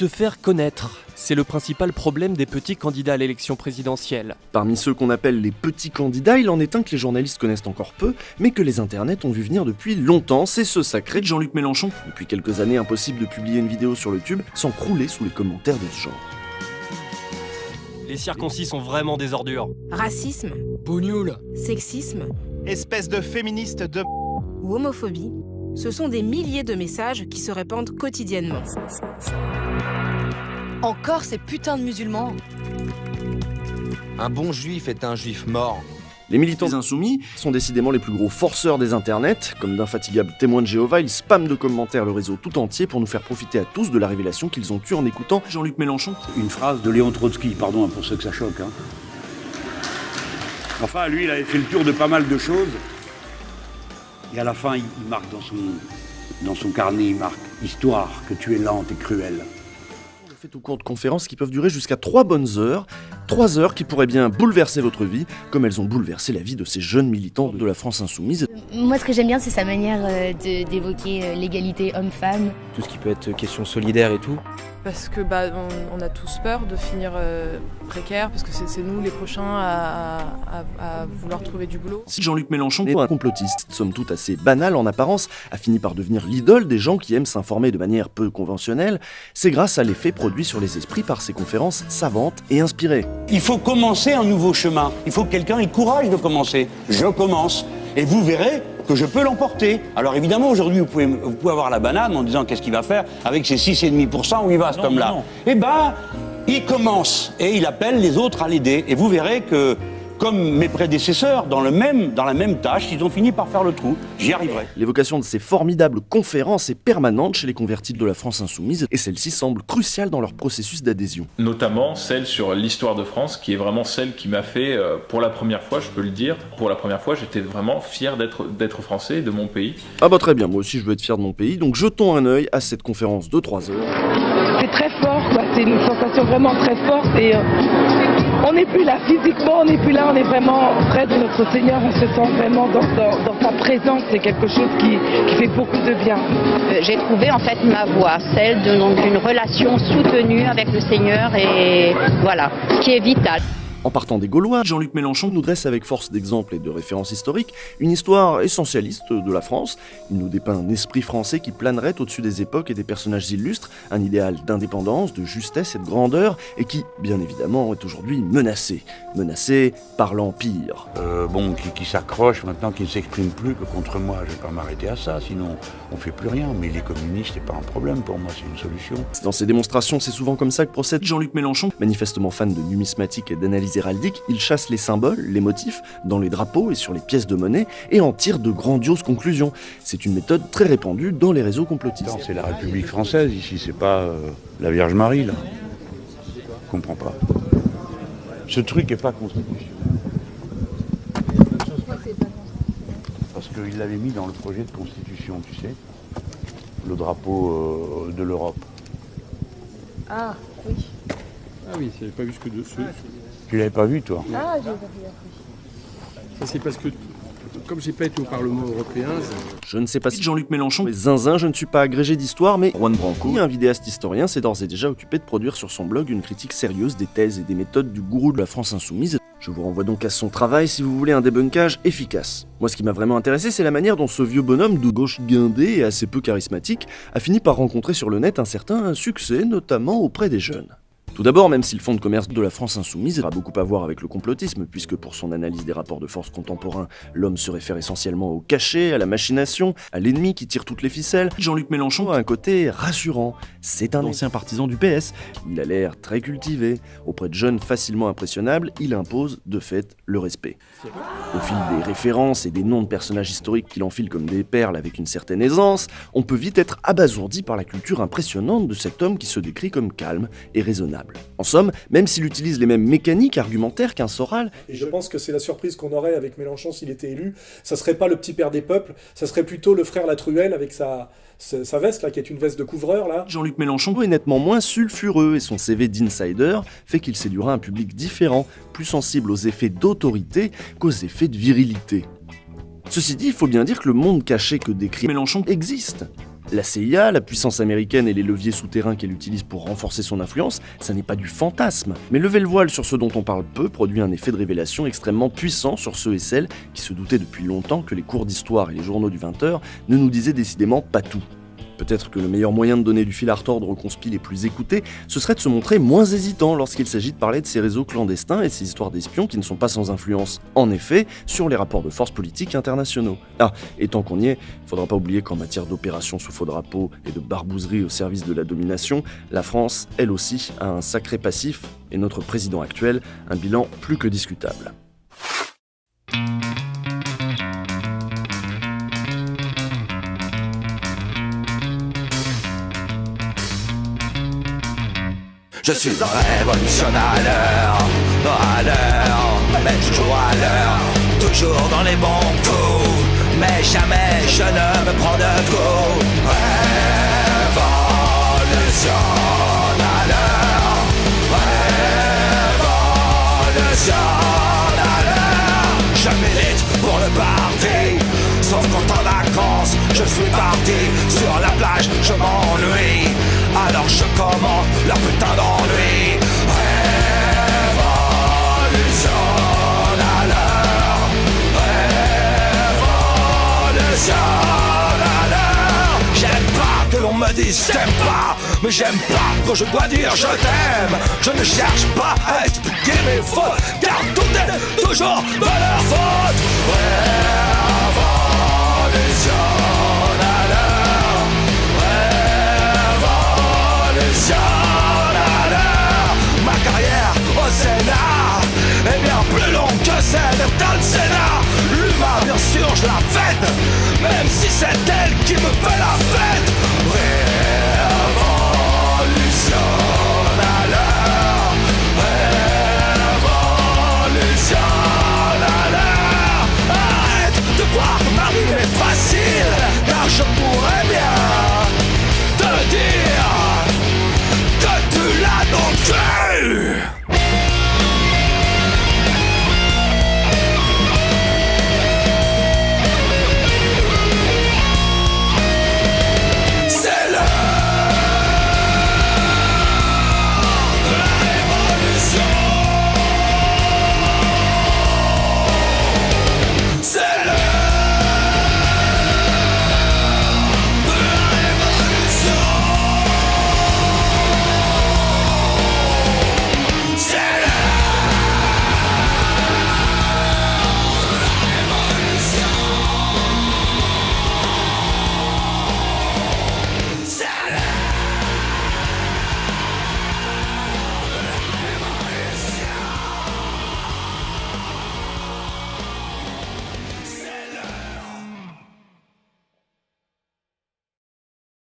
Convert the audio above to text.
Se faire connaître, c'est le principal problème des petits candidats à l'élection présidentielle. Parmi ceux qu'on appelle les petits candidats, il en est un que les journalistes connaissent encore peu, mais que les internets ont vu venir depuis longtemps, c'est ce sacré de Jean-Luc Mélenchon. Depuis quelques années, impossible de publier une vidéo sur le tube sans crouler sous les commentaires de ce genre. Les circoncis sont vraiment des ordures. Racisme, Bougnoul, sexisme Espèce de féministe de... ou homophobie, ce sont des milliers de messages qui se répandent quotidiennement. Encore ces putains de musulmans. Un bon juif est un juif mort. Les militants insoumis sont décidément les plus gros forceurs des internets. Comme d'infatigables témoins de Jéhovah, ils spamment de commentaires le réseau tout entier pour nous faire profiter à tous de la révélation qu'ils ont eue en écoutant Jean-Luc Mélenchon. Une phrase de Léon Trotsky, pardon pour ceux que ça choque. Enfin, lui, il avait fait le tour de pas mal de choses. Et à la fin, il marque dans son carnet, il marque « Histoire que tu es lente et cruelle ». On fait au cours de conférences qui peuvent durer jusqu'à 3 bonnes heures. 3 heures qui pourraient bien bouleverser votre vie, comme elles ont bouleversé la vie de ces jeunes militants de la France insoumise. Moi, ce que j'aime bien, c'est sa manière d'évoquer l'égalité homme-femme. Tout ce qui peut être question solidaire et tout. Parce que on a tous peur de finir précaire, parce que c'est nous les prochains à vouloir trouver du boulot. Si Jean-Luc Mélenchon est un complotiste, somme toute assez banal en apparence, a fini par devenir l'idole des gens qui aiment s'informer de manière peu conventionnelle, c'est grâce à l'effet produit sur les esprits par ses conférences savantes et inspirées. Il faut commencer un nouveau chemin. Il faut que quelqu'un ait le courage de commencer. Je commence. Et vous verrez que je peux l'emporter. Alors évidemment, aujourd'hui, vous pouvez avoir la banane en disant qu'est-ce qu'il va faire avec ces 6,5%, où il va cet homme-là. Eh ben, il commence et il appelle les autres à l'aider. Et vous verrez que, comme mes prédécesseurs, dans la même tâche, ils ont fini par faire le trou. J'y arriverai. L'évocation de ces formidables conférences est permanente chez les convertis de la France insoumise et celle-ci semble cruciale dans leur processus d'adhésion. Notamment celle sur l'histoire de France, qui est vraiment celle qui m'a fait, pour la première fois, je peux le dire, pour la première fois, j'étais vraiment fier d'être français et de mon pays. Ah bah très bien, moi aussi je veux être fier de mon pays, donc jetons un œil à cette conférence de 3 heures. C'est très fort, quoi. C'est une sensation vraiment très forte et on n'est plus là physiquement, on n'est plus là, on est vraiment près de notre Seigneur, on se sent vraiment dans sa présence, c'est quelque chose qui fait beaucoup de bien. J'ai trouvé en fait ma voie, celle d'une relation soutenue avec le Seigneur et voilà, qui est vitale. En partant des Gaulois, Jean-Luc Mélenchon nous dresse avec force d'exemples et de références historiques une histoire essentialiste de la France. Il nous dépeint un esprit français qui planerait au-dessus des époques et des personnages illustres, un idéal d'indépendance, de justesse et de grandeur, et qui, bien évidemment, est aujourd'hui menacé par l'Empire. Qui s'accroche maintenant, qui ne s'exprime plus que contre moi. Je vais pas m'arrêter à ça, sinon on fait plus rien. Mais les communistes, c'est pas un problème pour moi, c'est une solution. Dans ses démonstrations, c'est souvent comme ça que procède Jean-Luc Mélenchon. Manifestement fan de numismatique et d'analyse héraldique, il chasse les symboles, les motifs, dans les drapeaux et sur les pièces de monnaie, et en tire de grandioses conclusions. C'est une méthode très répandue dans les réseaux complotistes. Non, c'est la République française ici, c'est pas la Vierge Marie, là. Je comprends pas. Ce truc est pas constitutionnel. Parce qu'il l'avait mis dans le projet de constitution, tu sais, le drapeau de l'Europe. Ah, oui. Ah oui, j'avais pas vu ce que dessus. Tu l'avais pas vu, toi? Ah, j'ai pas vu. Ça, c'est parce que, comme j'ai pas été au Parlement européen... Je ne sais pas si Jean-Luc Mélenchon est zinzin, je ne suis pas agrégé d'histoire, mais Juan Branco, un vidéaste historien, s'est d'ores et déjà occupé de produire sur son blog une critique sérieuse des thèses et des méthodes du gourou de la France insoumise. Je vous renvoie donc à son travail si vous voulez un débunkage efficace. Moi, ce qui m'a vraiment intéressé, c'est la manière dont ce vieux bonhomme de gauche guindé et assez peu charismatique a fini par rencontrer sur le net un certain succès, notamment auprès des jeunes. Tout d'abord, même si le fonds de commerce de la France insoumise a beaucoup à voir avec le complotisme, puisque pour son analyse des rapports de force contemporains, l'homme se réfère essentiellement au cachet, à la machination, à l'ennemi qui tire toutes les ficelles, Jean-Luc Mélenchon a un côté rassurant. C'est un ancien partisan du PS. Il a l'air très cultivé. Auprès de jeunes facilement impressionnables, il impose, de fait, le respect. Au fil des références et des noms de personnages historiques qu'il enfile comme des perles avec une certaine aisance, on peut vite être abasourdi par la culture impressionnante de cet homme qui se décrit comme calme et raisonnable. En somme, même s'il utilise les mêmes mécaniques argumentaires qu'un Soral... Et je pense que c'est la surprise qu'on aurait avec Mélenchon s'il était élu. Ça serait pas le petit père des peuples, ça serait plutôt le frère Latruelle avec sa veste, là, qui est une veste de couvreur, là. Jean-Luc Mélenchon est nettement moins sulfureux et son CV d'insider fait qu'il séduira un public différent, plus sensible aux effets d'autorité qu'aux effets de virilité. Ceci dit, il faut bien dire que le monde caché que décrit Mélenchon existe. La CIA, la puissance américaine et les leviers souterrains qu'elle utilise pour renforcer son influence, ça n'est pas du fantasme. Mais lever le voile sur ce dont on parle peu produit un effet de révélation extrêmement puissant sur ceux et celles qui se doutaient depuis longtemps que les cours d'histoire et les journaux du 20h ne nous disaient décidément pas tout. Peut-être que le meilleur moyen de donner du fil à retordre aux conspis les plus écoutés, ce serait de se montrer moins hésitant lorsqu'il s'agit de parler de ces réseaux clandestins et ces histoires d'espions qui ne sont pas sans influence, en effet, sur les rapports de force politiques internationaux. Ah, et tant qu'on y est, il ne faudra pas oublier qu'en matière d'opérations sous faux drapeau et de barbouzerie au service de la domination, la France, elle aussi, a un sacré passif, et notre président actuel, un bilan plus que discutable. Je suis un révolutionnaire, à l'heure, mais toujours à l'heure, toujours dans les bons coups, mais jamais je ne me prends de coups. Révolutionnaire, révolutionnaire. Je milite pour le parti, sauf quand en vacances je suis parti sur la plage, je m'ennuie. Alors je commande leur putain d'ennui. Révolutionnaire, révolutionnaire. J'aime pas que l'on me dise t'aimes pas, mais j'aime pas quand je dois dire je t'aime. Je ne cherche pas à expliquer mes fautes, car tout est toujours de leur faute. Ma carrière au Sénat est bien plus longue que celle d'un Sénat. L'humain, bien sûr, je la fête, même si c'est elle qui me fait la fête. Révolutionnaire, révolutionnaire. Arrête de croire que ma vie est facile, car je pourrais bien te dire que tu l'as donc cru.